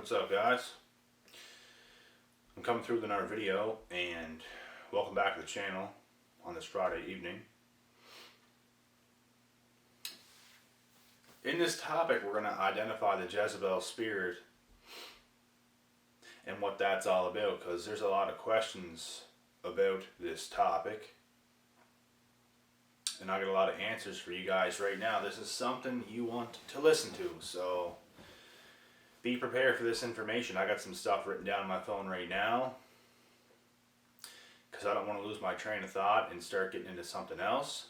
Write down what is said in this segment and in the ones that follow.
What's up, guys? I'm coming through with another video, and welcome back to the channel on this Friday evening. In this topic, we're going to identify the Jezebel Spirit and what that's all about, because there's a lot of questions about this topic, and I got a lot of answers for you guys right now. This is something you want to listen to, so be prepared for this information. I got some stuff written down on my phone right now because I don't want to lose my train of thought and start getting into something else.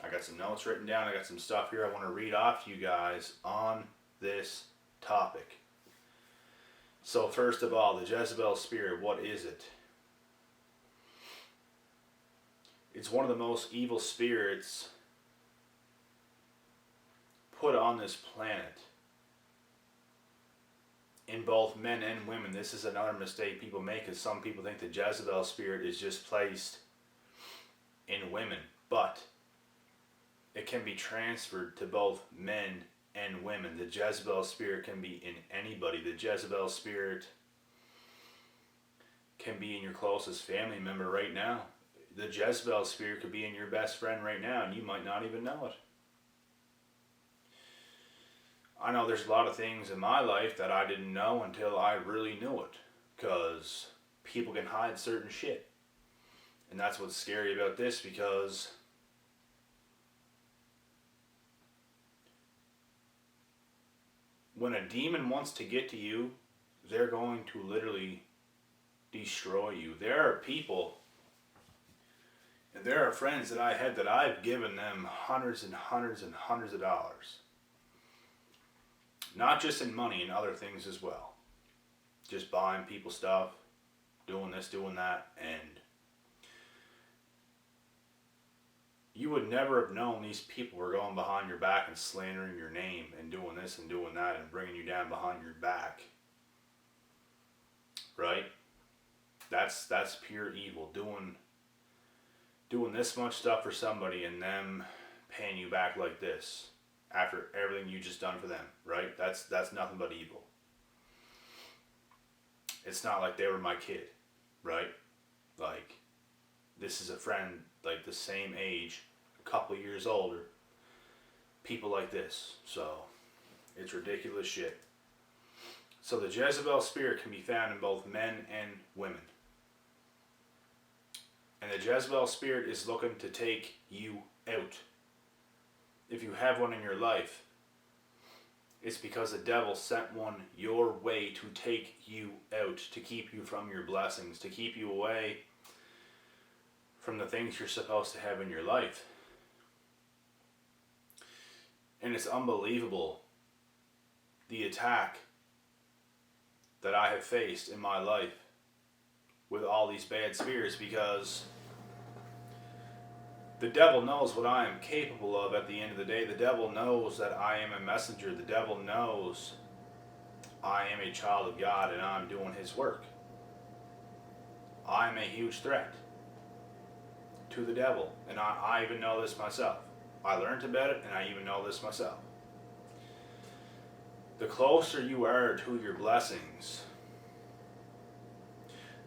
I got some notes written down. I got some stuff here I want to read off to you guys on this topic. So first of all, the Jezebel Spirit, what is it? It's one of the most evil spirits put on this planet. In both men and women. This is another mistake people make, is some people think the Jezebel Spirit is just placed in women, but it can be transferred to both men and women. The Jezebel Spirit can be in anybody. The Jezebel Spirit can be in your closest family member right now. The Jezebel Spirit could be in your best friend right now, and you might not even know it. I know there's a lot of things in my life that I didn't know until I really knew it, because people can hide certain shit. And that's what's scary about this, because when a demon wants to get to you, they're going to literally destroy you. There are people, and there are friends that I had that I've given them hundreds and hundreds and hundreds of dollars. Not just in money, and other things as well. Just buying people stuff, doing this, doing that, and you would never have known these people were going behind your back and slandering your name and doing this and doing that and bringing you down behind your back. Right? That's pure evil. Doing this much stuff for somebody and them paying you back like this after everything you just done for them, right? That's nothing but evil. It's not like they were my kid, right? Like, this is a friend like the same age, a couple years older, people like this. So it's ridiculous shit. So the Jezebel Spirit can be found in both men and women. And the Jezebel Spirit is looking to take you out. If you have one in your life, it's because the devil sent one your way to take you out, to keep you from your blessings, to keep you away from the things you're supposed to have in your life. And it's unbelievable, the attack that I have faced in my life with all these bad spirits, because the devil knows what I am capable of at the end of the day. The devil knows that I am a messenger. The devil knows I am a child of God and I'm doing his work. I'm a huge threat to the devil, and I even know this myself. I learned about it, and I even know this myself. The closer you are to your blessings,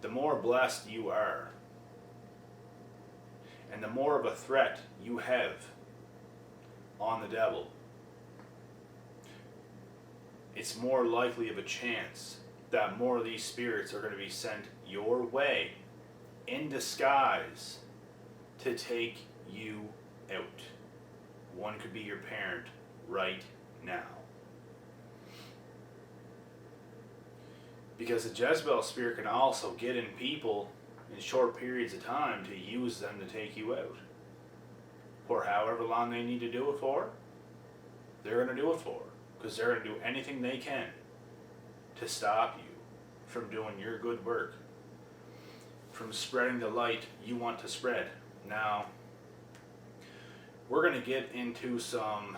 the more blessed you are. And the more of a threat you have on the devil, it's more likely of a chance that more of these spirits are going to be sent your way in disguise to take you out. One could be your parent right now. Because the Jezebel Spirit can also get in people in short periods of time to use them to take you out. For however long they need to do it for, they're going to do it for. Because they're going to do anything they can to stop you from doing your good work, from spreading the light you want to spread. Now, we're going to get into some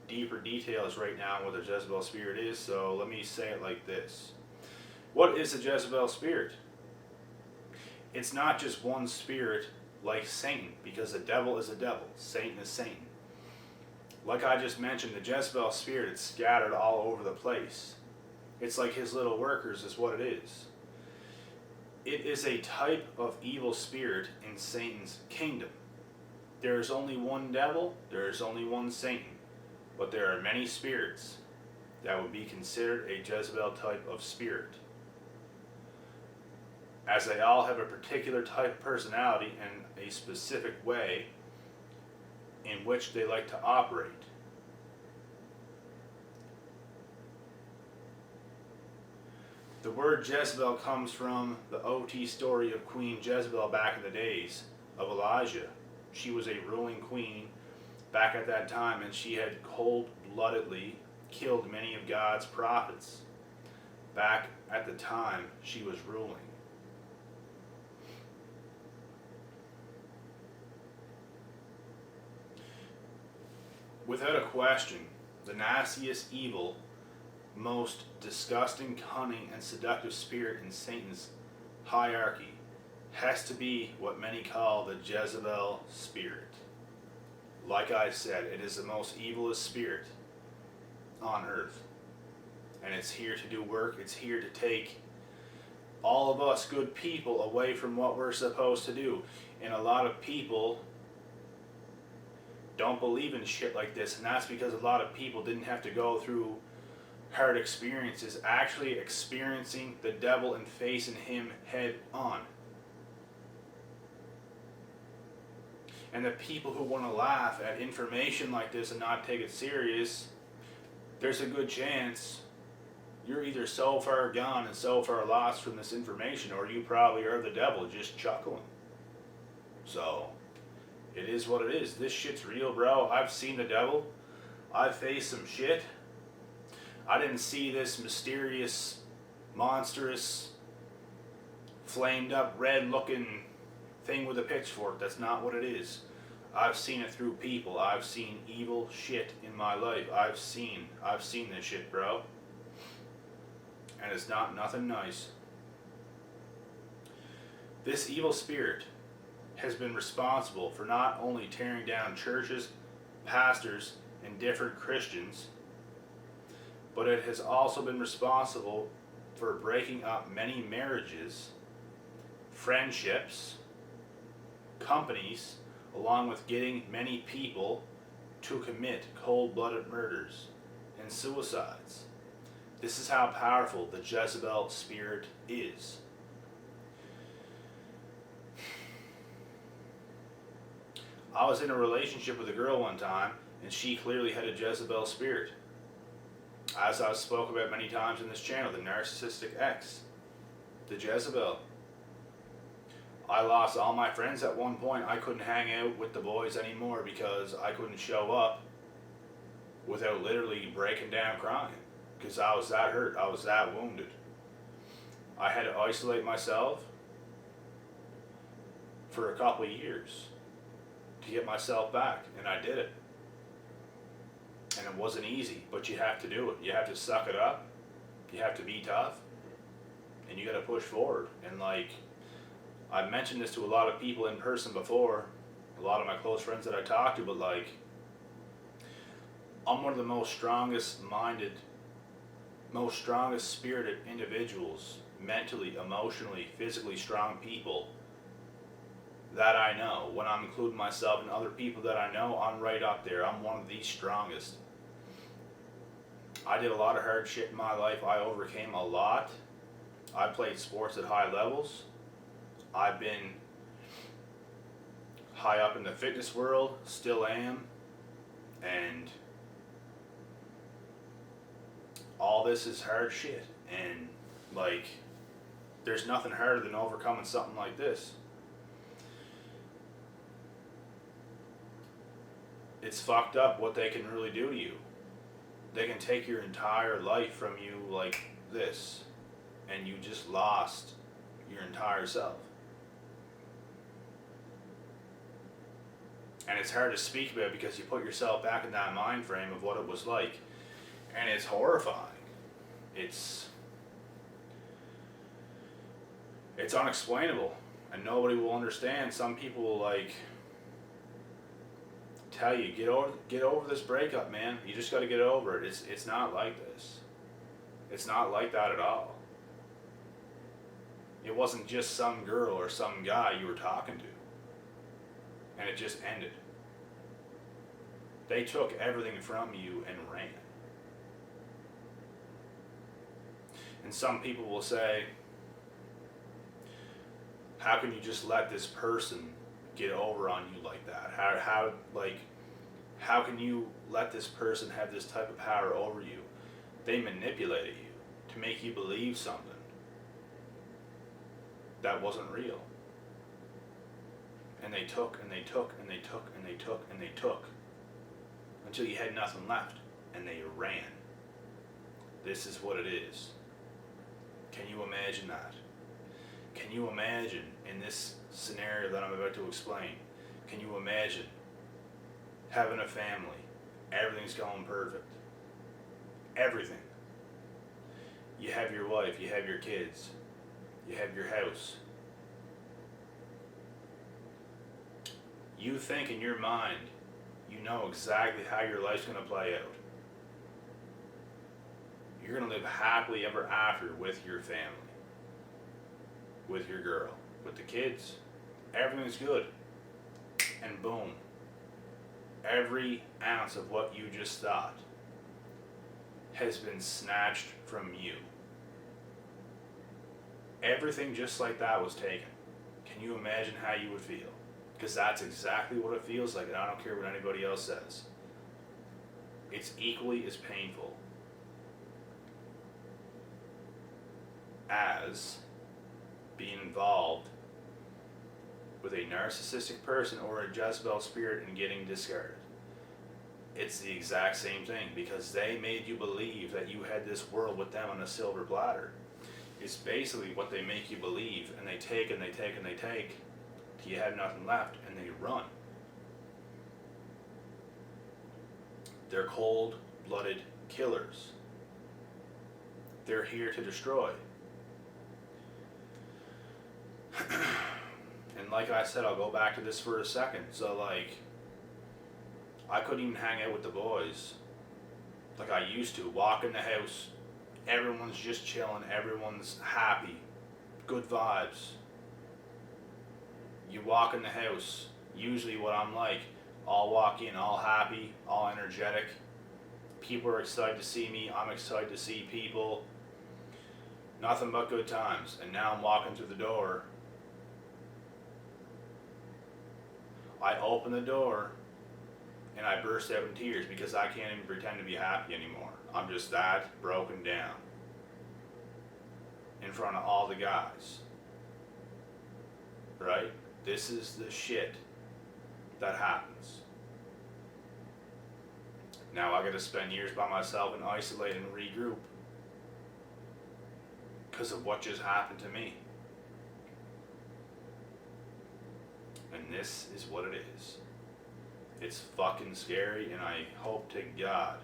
deeper details right now what the Jezebel Spirit is, so let me say it like this. What is a Jezebel Spirit? It's not just one spirit like Satan, because the devil is a devil, Satan is Satan. Like I just mentioned, the Jezebel Spirit is scattered all over the place. It's like his little workers is what it is. It is a type of evil spirit in Satan's kingdom. There is only one devil, there is only one Satan, but there are many spirits that would be considered a Jezebel type of spirit, as they all have a particular type of personality and a specific way in which they like to operate. The word Jezebel comes from the OT story of Queen Jezebel back in the days of Elijah. She was a ruling queen back at that time, and she had cold-bloodedly killed many of God's prophets back at the time she was ruling. Without a question, the nastiest evil, most disgusting, cunning, and seductive spirit in Satan's hierarchy has to be what many call the Jezebel Spirit. Like I said, it is the most evilest spirit on earth. And it's here to do work. It's here to take all of us good people away from what we're supposed to do. And a lot of people don't believe in shit like this, and that's because a lot of people didn't have to go through hard experiences actually experiencing the devil and facing him head on. And the people who want to laugh at information like this and not take it serious, there's a good chance you're either so far gone and so far lost from this information, or you probably are the devil just chuckling. So, it is what it is. This shit's real, bro. I've seen the devil. I've faced some shit. I didn't see this mysterious, monstrous, flamed up, red looking thing with a pitchfork. That's not what it is. I've seen it through people. I've seen evil shit in my life. I've seen this shit, bro. And it's not nothing nice. This evil spirit has been responsible for not only tearing down churches, pastors, and different Christians, but it has also been responsible for breaking up many marriages, friendships, companies, along with getting many people to commit cold-blooded murders and suicides. This is how powerful the Jezebel Spirit is. I was in a relationship with a girl one time, and she clearly had a Jezebel Spirit. As I've spoke about many times in this channel, the narcissistic ex, the Jezebel. I lost all my friends at one point. I couldn't hang out with the boys anymore because I couldn't show up without literally breaking down crying, because I was that hurt, I was that wounded. I had to isolate myself for a couple of years to get myself back, and I did it. And it wasn't easy, but you have to do it. You have to suck it up, you have to be tough, and you got to push forward. And like, I've mentioned this to a lot of people in person before, a lot of my close friends that I talk to, but like, I'm one of the most strongest minded, most strongest spirited individuals, mentally, emotionally, physically strong people that I know. When I'm including myself and other people that I know, I'm right up there. I'm one of the strongest. I did a lot of hard shit in my life. I overcame a lot. I played sports at high levels. I've been high up in the fitness world, still am, and all this is hard shit. And like, there's nothing harder than overcoming something like this. It's fucked up what they can really do to you. They can take your entire life from you like this, and you just lost your entire self. And it's hard to speak about because you put yourself back in that mind frame of what it was like, and it's horrifying. It's unexplainable, and nobody will understand. Some people will like tell you, get over this breakup, man. You just got to get over it. It's not like this. It's not like that at all. It wasn't just some girl or some guy you were talking to. And it just ended. They took everything from you and ran. And some people will say, how can you just let this person get over on you like that? How can you let this person have this type of power over you? They manipulated you to make you believe something that wasn't real. And they took and they took and they took and they took and they took until you had nothing left, and they ran. This is what it is. Can you imagine that? Can you imagine in this scenario that I'm about to explain, can you imagine having a family, everything's going perfect, everything. You have your wife, you have your kids, you have your house. You think in your mind, you know exactly how your life's going to play out. You're going to live happily ever after with your family, with your girl, with the kids. Everything's good. And boom, every ounce of what you just thought has been snatched from you. Everything just like that was taken. Can you imagine how you would feel? Because that's exactly what it feels like, and I don't care what anybody else says. It's equally as painful as being involved with a narcissistic person or a Jezebel spirit and getting discarded. It's the exact same thing, because they made you believe that you had this world with them on a silver platter. It's basically what they make you believe, and they take and they take and they take till you have nothing left, and they run. They're cold-blooded killers. They're here to destroy. And like I said, I'll go back to this for a second. So I couldn't even hang out with the boys like I used to. Walk in the house, everyone's just chilling, everyone's happy, good vibes. You walk in the house, usually what I'm like, I'll walk in all happy, all energetic. People are excited to see me, I'm excited to see people. Nothing but good times. And now I'm walking through the door. I open the door and I burst out in tears because I can't even pretend to be happy anymore. I'm just that broken down in front of all the guys. Right? This is the shit that happens. Now I gotta spend years by myself and isolate and regroup because of what just happened to me. And this is what it is. It's fucking scary, and I hope to God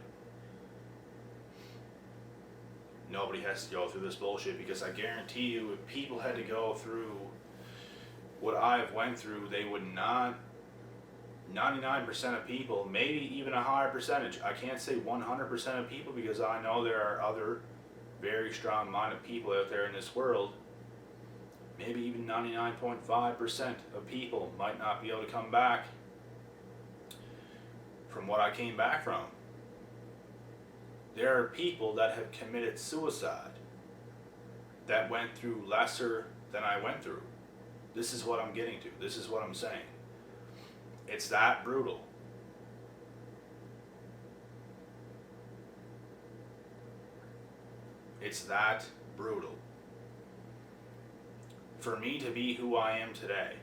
nobody has to go through this bullshit, because I guarantee you if people had to go through what I've went through, they would not. 99% of people, maybe even a higher percentage. I can't say 100% of people, because I know there are other very strong-minded people out there in this world. Maybe even 99.5% of people might not be able to come back from what I came back from. There are people that have committed suicide that went through lesser than I went through. This is what I'm getting to. This is what I'm saying. It's that brutal. It's that brutal. For me to be who I am today,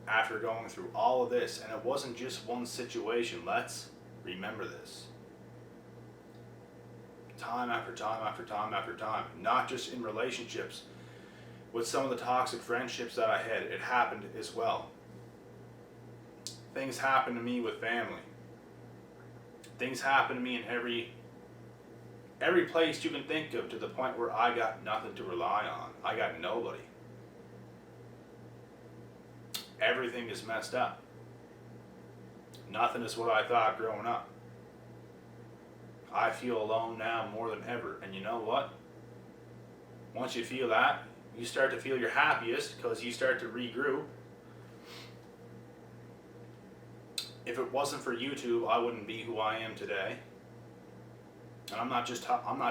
after going through all of this, and it wasn't just one situation, let's remember this. Time after time after time after time, not just in relationships, with some of the toxic friendships that I had, it happened as well. Things happen to me with family. Things happen to me in every place you can think of, to the point where I got nothing to rely on. I got nobody. Everything is messed up. Nothing is what I thought growing up. I feel alone now more than ever. And you know what? Once you feel that, you start to feel your happiest because you start to regroup. If it wasn't for YouTube, I wouldn't be who I am today. And I'm not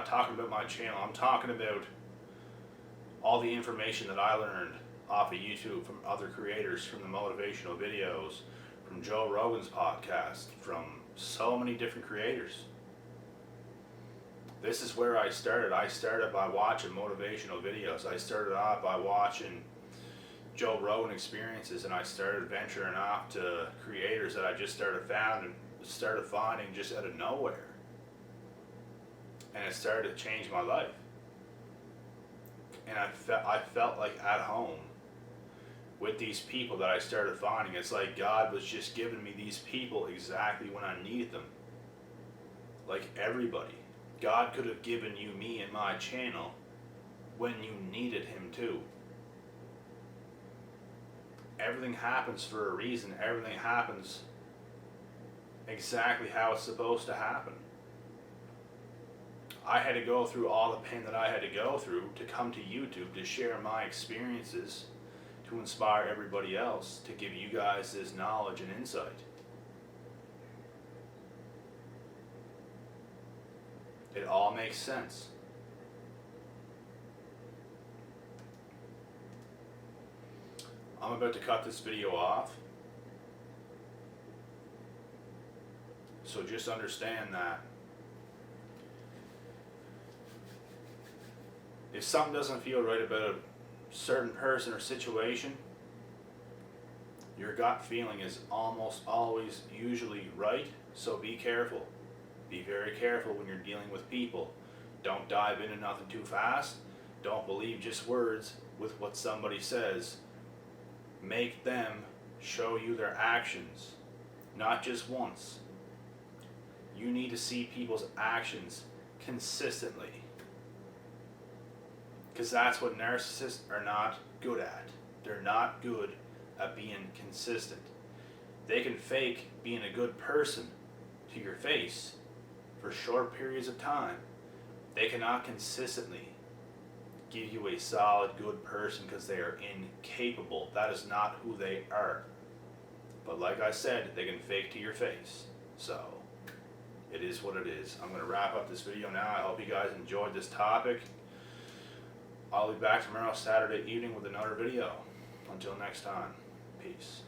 talking about my channel. I'm talking about all the information that I learned off of YouTube from other creators, from the motivational videos, from Joe Rogan's podcast, from so many different creators. This is where I started. I started by watching motivational videos. I started off by watching Joe Rogan experiences, and I started venturing off to creators that I just started finding just out of nowhere. And it started to change my life. And I felt like at home with these people that I started finding. It's like God was just giving me these people exactly when I needed them. Like everybody. God could have given you me and my channel when you needed him too. Everything happens for a reason. Everything happens exactly how it's supposed to happen. I had to go through all the pain that I had to go through to come to YouTube to share my experiences, to inspire everybody else, to give you guys this knowledge and insight. It all makes sense. I'm about to cut this video off. So just understand that if something doesn't feel right about a certain person or situation, your gut feeling is almost always usually right, so be careful. Be very careful when you're dealing with people. Don't dive into nothing too fast. Don't believe just words with what somebody says. Make them show you their actions, not just once. You need to see people's actions consistently, because that's what narcissists are not good at. They're not good at being consistent. They can fake being a good person to your face for short periods of time. They cannot consistently give you a solid good person because they are incapable. That is not who they are. But like I said, they can fake to your face. So it is what it is. I'm going to wrap up this video now. I hope you guys enjoyed this topic. I'll be back tomorrow, Saturday evening, with another video. Until next time, peace.